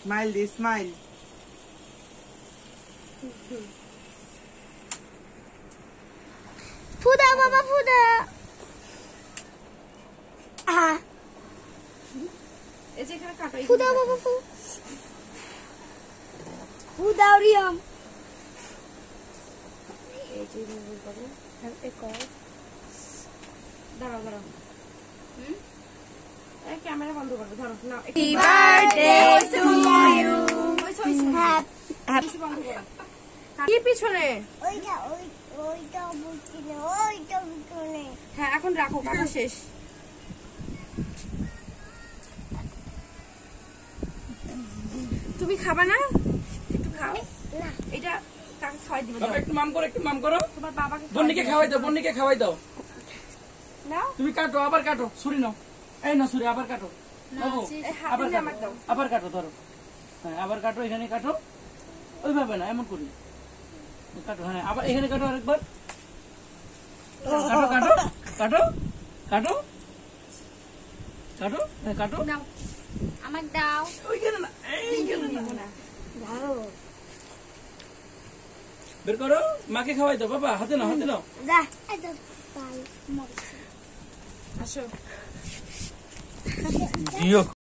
Smile দি smile. ফুদা বাবা ফুদা। এই যে এখানে কাটো। ফুদা বাবা ফুদা রিয়াম। এই যে মুভ করো। এই কর। দাঁড়াও দাঁড়াও। এই ক্যামেরা বন্ধ করো। ধরো না। Happy birthday to you. Happy বন্ধ করো। কি পিছনে? ওইটা বুঝছিনা, ওইটা বুঝছিনা। হ্যাঁ এখন রাখো, কাটা শেষ। তুমি খাবা না? একটু খাও না এটা কাকে খাওয়াই দিবে? বাবা একটু মাম করো তোমার বাবাকে বন্নিকে খাওয়াই দাও নাও। তুমি কাটো, আবার কাটো, ছুরি নাও। এই না ছুরি, আবার কাটো বাবু, এই হাতে আবার দিয়ে কাটো, আমাকে দাও। আবার কাটো, ধরো। হ্যাঁ আবার কাটো, এখানে কাটো, ওইভাবে না, এমন করি কাটো। হ্যাঁ আবার এখানে কাটো, আরেকবার কাটো কাটো কাটো কাটো কাটো, হ্যাঁ কাটো। নাও আমাকে দাও। ওইখানে না, এইখানে না। দাও বের করো, মাকে খাওয়াই দাও বাবা, হাতে নাও, হাতে নাও। যা এটা তাই মরছে। আসো। দিও।